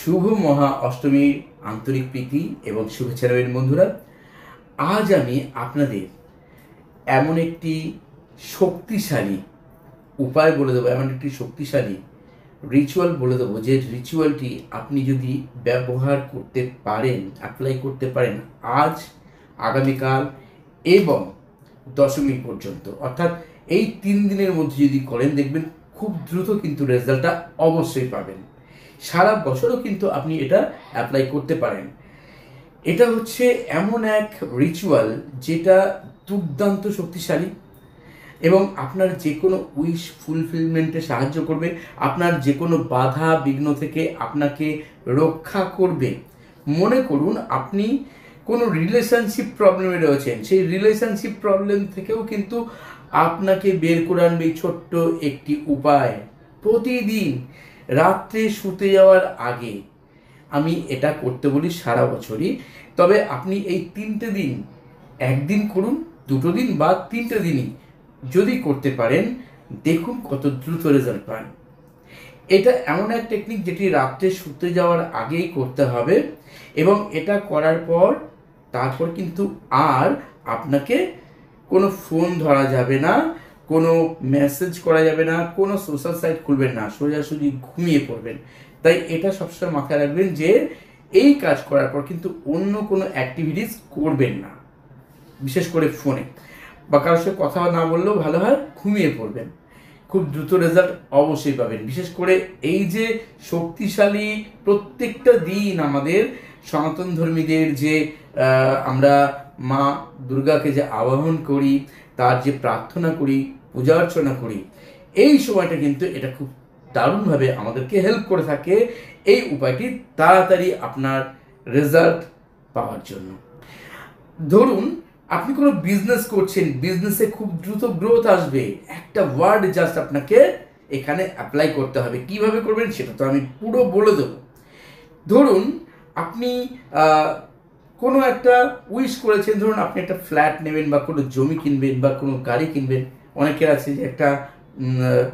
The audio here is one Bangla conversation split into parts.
শুভ মহা অষ্টমীর আন্তরিক প্রীতি এবং শুভেচ্ছা রইল বন্ধুরা। আজ আমি আপনাদের এমন একটি শক্তিশালী উপায় বলে দেবো, এমন একটি শক্তিশালী রিচুয়াল বলে দেবো, যে রিচুয়ালটি আপনি যদি ব্যবহার করতে পারেন, অ্যাপ্লাই করতে পারেন আজ, আগামীকাল এবং দশমী পর্যন্ত, অর্থাৎ এই 3 দিনের মধ্যে যদি করেন, দেখবেন খুব দ্রুত কিন্তু রেজাল্টটা অবশ্যই পাবেন। সারা বছরও কিন্তু আপনি এটা অ্যাপ্লাই করতে পারেন। এটা হচ্ছে এমন এক রিচুয়াল যেটা দুর্দান্ত শক্তিশালী এবং আপনার যে কোনো উইশ ফুলফিলমেন্টে সাহায্য করবে, আপনার যে কোনো বাধা বিঘ্ন থেকে আপনাকে রক্ষা করবে। মনে করুন আপনি কোনো রিলেশনশিপ প্রবলেমে রয়েছেন, সেই রিলেশনশিপ প্রবলেম থেকেও কিন্তু আপনাকে বের করে আনবে এই ছোট্ট একটি উপায়। প্রতিদিন রাত্রে শুতে যাওয়ার আগে আমি এটা করতে বলি সারা বছরই। তবে আপনি এই 3টে দিন, একদিন করুন, 2টো দিন বা 3টে দিনই যদি করতে পারেন, দেখুন কত দ্রুত রেজাল্ট পান। এটা এমন এক টেকনিক যেটি রাত্রে শুতে যাওয়ার আগেই করতে হবে এবং এটা করার পর তারপর কিন্তু আর আপনাকে কোনো ফোন ধরা যাবে না, কোনো মেসেজ করা যাবে না, কোনো সোশ্যাল সাইট খুলবেন না, সোজাসুজি ঘুমিয়ে পড়বেন। তাই এটা সবসময় মাথায় রাখবেন যে এই কাজ করার পর কিন্তু অন্য কোনো অ্যাক্টিভিটিস করবেন না, বিশেষ করে ফোনে বা কারোর সাথে কথা না বললেও ভালো হয়, ঘুমিয়ে পড়বেন। খুব দ্রুত রেজাল্ট অবশ্যই পাবেন। বিশেষ করে এই যে শক্তিশালী প্রত্যেকটা দিন আমাদের সনাতন ধর্মীদের যে আমরা মা দুর্গাকে যে আবাহন করি, তার যে প্রার্থনা করি, পূজা অর্চনা করি, এই সময়টা কিন্তু এটা খুব দারুণভাবে আমাদেরকে হেল্প করে থাকে এই উপায়টি তাড়াতাড়ি আপনার রেজাল্ট পাওয়ার জন্য। ধরুন আপনি কোনো বিজনেস করছেন, বিজনেসে খুব দ্রুত গ্রোথ আসবে, একটা ওয়ার্ড জাস্ট আপনাকে এখানে অ্যাপ্লাই করতে হবে। কিভাবে করবেন সেটা তো আমি পুরো বলে দেবো। ধরুন আপনি কোনো একটা উইশ করেছেন, ধরুন আপনি একটা ফ্ল্যাট নেবেন বা কোনো জমি কিনবেন বা কোনো গাড়ি কিনবেন। অনেকের আছে যে একটা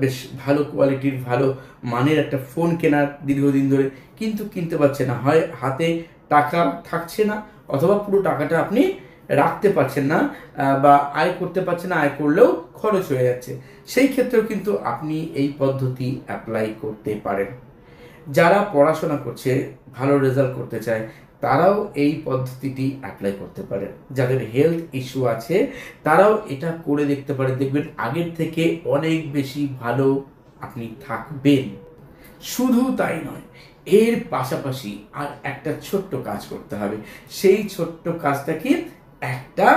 বেশ ভালো কোয়ালিটির, ভালো মানের একটা ফোন কেনার দীর্ঘদিন ধরে, কিন্তু কিনতে পারছে না, হয় হাতে টাকা থাকছে না অথবা পুরো টাকাটা আপনি রাখতে পারছেন না বা আয় করতে পারছেন না, আয় করলেও খরচ হয়ে যাচ্ছে। সেই ক্ষেত্রেও কিন্তু আপনি এই পদ্ধতি অ্যাপ্লাই করতে পারেন। যারা পড়াশোনা করছে, ভালো রেজাল্ট করতে চায়, তারাও এই পদ্ধতিটি অ্যাপ্লাই করতে পারে। যাদের হেলথ ইস্যু আছে তারাও এটা করে দেখতে পারে, দেখবেন আগের থেকে অনেক বেশি ভালো আপনি থাকবেন। শুধু তাই নয়, এর পাশাপাশি আর একটা ছোট্ট কাজ করতে হবে। সেই ছোট্ট কাজটা কি, একটা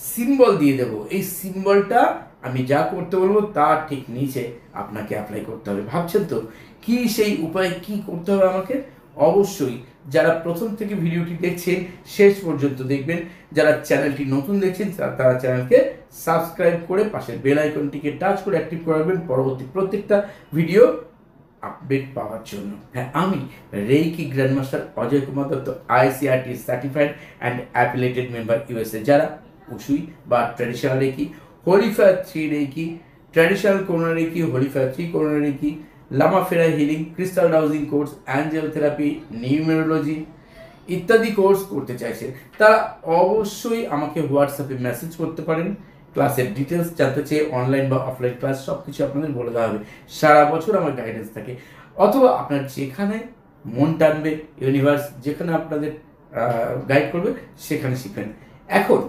সিম্বল দিয়ে দেব। এই সিম্বলটা আমি যা করতে বলবো তার ঠিক নিচে আপনাকে অ্যাপ্লাই করতে হবে। ভাবছেন তো কি সেই উপায়, কি করতে হবে আমাকে? অবশ্যই যারা প্রথম থেকে ভিডিওটি দেখছেন শেষ পর্যন্ত দেখবেন, যারা চ্যানেলটি নতুন দেখছেন তারা চ্যানেলকে সাবস্ক্রাইব করে পাশের বেল আইকনটিকে টাচ করে অ্যাক্টিভ করে রাখবেন পরবর্তী প্রত্যেকটা ভিডিও আপডেট পাওয়ার জন্য। হ্যাঁ, আমি reiki grandmaster Ajay Kumar Dutta, ICRT certified and affiliated member USA। যারা উসুই বা traditional reiki, holy fire 3 reiki, traditional corona reiki, holy fire 3 corona reiki, Lama Fera healing, crystal dowsing course, angel therapy, numerology ইত্যাদি কোর্স করতে চাইছেন, তারা অবশ্যই আমাকে হোয়াটসঅ্যাপে মেসেজ করতে পারেন। ক্লাসের ডিটেলস জানতে চেয়ে অনলাইন বা অফলাইন ক্লাস সব কিছু আপনাদের বলে দেওয়া হবে। সারা বছর আমার গাইডেন্স থাকে। অথবা আপনার যেখানে মন টানবে, ইউনিভার্স যেখানে আপনাদের গাইড করবে সেখানে শিখবেন। এখন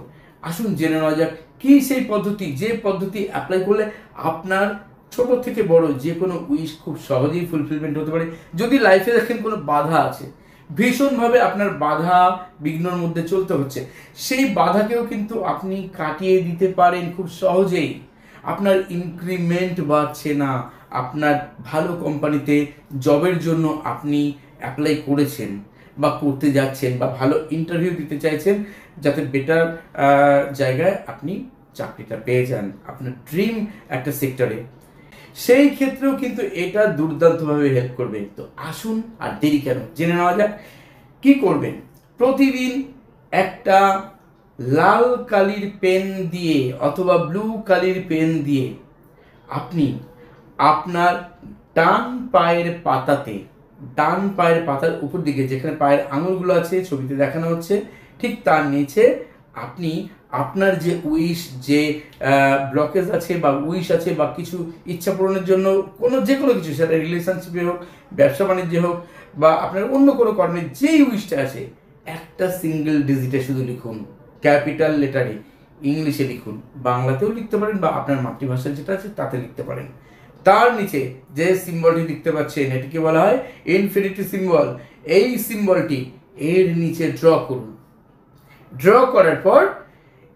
আসুন জেনে নেওয়া যাক কি সেই পদ্ধতি, যে পদ্ধতি অ্যাপ্লাই করলে আপনার ছোট থেকে বড় যে কোনো উইশ খুব সহজেই ফুলফিলমেন্ট হতে পারে। যদি লাইফে দেখেন কোনো বাধা আছে, ভীষণভাবে আপনার বাধা বিঘ্নর মধ্যে চলতে হচ্ছে, সেই বাধাকেও কিন্তু আপনি কাটিয়ে দিতে পারেন খুব সহজেই। আপনার ইনক্রিমেন্ট বাড়ছে না, আপনার ভালো কোম্পানিতে জবের জন্য আপনি অ্যাপ্লাই করেছেন বা করতে যাচ্ছেন বা ভালো ইন্টারভিউ দিতে চাইছেন, যাতে বেটার জায়গায় আপনি চাকরিটা পেয়ে যান আপনার ড্রিম একটা সেক্টরে, সেই ক্ষেত্রেও কিন্তু এটা দুর্দান্তভাবে হেল্প করবে। তো আসুন আর দেরি কেন, জেনে নেওয়া যাক কি করবেন। প্রতিদিন একটা লাল কালির পেন দিয়ে অথবা ব্লু কালির পেন দিয়ে আপনি আপনার ডান পায়ের পাতাতে ডান পায়ের পাতার উপর দিকে যেখানে পায়ের আঙুলগুলো আছে ছবিতে দেখানো হচ্ছে, ঠিক তার নিচে আপনি আপনার যে উইশ, যে ব্লকেজ আছে বা উইশ আছে বা কিছু ইচ্ছা পূরণের জন্য যে কোনো কিছু, সেটা রিলেশনশিপে হোক, ব্যবসা বাণিজ্যে হোক বা আপনার অন্য কোনো কর্মের যেই উইশটা আছে, একটা সিঙ্গেল ডিজিটে শুধু লিখুন, ক্যাপিটাল লেটারে ইংলিশে লিখুন, বাংলাতেও লিখতে পারেন বা আপনার মাতৃভাষা যেটা আছে তাতে লিখতে পারেন। তার নিচে যে সিম্বলটি দেখতে পাচ্ছেন এটিকে বলা হয় ইনফিনিটি সিম্বল। এই সিম্বলটি এর নিচে ড্র করুন। ড্র করার পর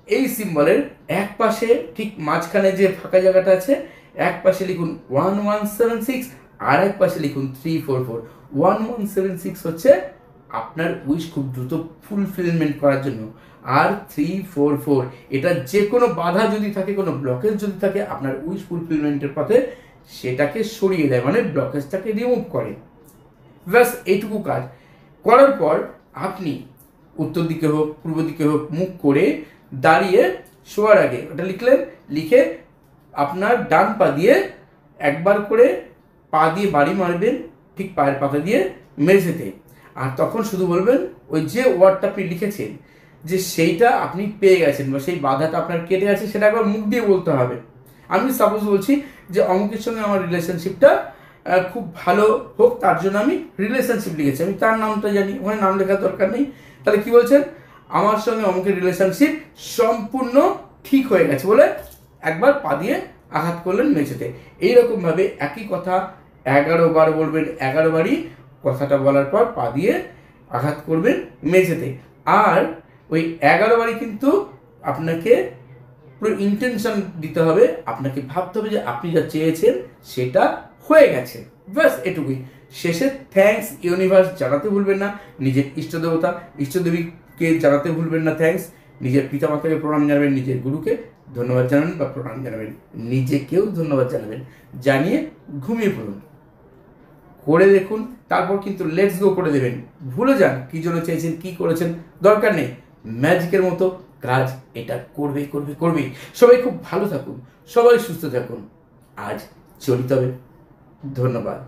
এই সিম্বলের এক পাশে ঠিক মাঝখানে যে ফাঁকা জায়গাটা আছে, এক পাশে লিখুন 1176 আর এক পাশে লিখুন 344। 1176 হচ্ছে আপনার উইশ খুব দ্রুত ফুলফিলমেন্ট করার জন্য, আর 344 এটা যে কোনো বাধা যদি থাকে, কোনো ব্লকেজ যদি থাকে আপনার উইশ ফুলফিলমেন্টের পথে, সেটাকে সরিয়ে দেয়, মানে ব্লকেজটাকে রিমুভ করে। ব্যাস এইটুকু কাজ করার পর আপনি উত্তর দিকে হোক পূর্ব দিকে হোক মুখ করে দাঁড়িয়ে শোয়ার আগে ওটা লিখলেন, লিখে আপনার ডান পা দিয়ে একবার করে পা দিয়ে বাড়ি মারবেন ঠিক পায়ের পাতা দিয়ে মেঝেতে, আর তখন শুধু বলবেন ওই যে ওয়ার্ডটা আপনি লিখেছেন যে সেইটা আপনি পেয়ে গেছেন বা সেই বাধাটা আপনার কেটে আছে, সেটা একবার মুখ দিয়ে বলতে হবে। আমি সাপোজ বলছি যে অমুকের সঙ্গে আমার রিলেশনশিপটা খুব ভালো হোক, তার জন্য আমি রিলেশনশিপ লিখেছি, আমি তার নামটা জানি, ওখানে নাম লেখার দরকার নেই। তাহলে কি বলছেন, আমার সঙ্গে অমুকের রিলেশনশিপ সম্পূর্ণ ঠিক হয়ে গেছে বলে একবার পা দিয়ে আঘাত করলেন মেঝেতে। এইরকমভাবে একই কথা 11 বার বলবেন, 11 বারই কথাটা বলার পর পা দিয়ে আঘাত করবেন মেঝেতে। আর ওই 11 বারই কিন্তু আপনাকে পুরো ইন্টেনশন দিতে হবে, আপনাকে ভাবতে হবে যে আপনি যা চেয়েছেন সেটা হয়ে গেছে। ব্যাস এটুকুই। শেষে থ্যাঙ্কস ইউনিভার্স জানাতে ভুলবেন না, নিজের ইষ্টদেবতা ইষ্টদেবীকে জানাতে ভুলবেন না থ্যাঙ্কস, নিজের পিতামাতাকে প্রণাম জানাবেন, নিজের গুরুকে ধন্যবাদ জানাবেন বা প্রণাম জানাবেন, নিজেকেও ধন্যবাদ জানাবেন, জানিয়ে ঘুমিয়ে পড়ুন। করে দেখুন, তারপর কিন্তু লেটস গো করে দেবেন। ভুলে যান কি জন্য চেয়েছেন, কি করেছেন, দরকার নেই, ম্যাজিকের মতো কাজ এটা করবেই করবে করবেই। সবাই খুব ভালো থাকুন, সবাই সুস্থ থাকুন। আজ চলি তবে, ধন্যবাদ।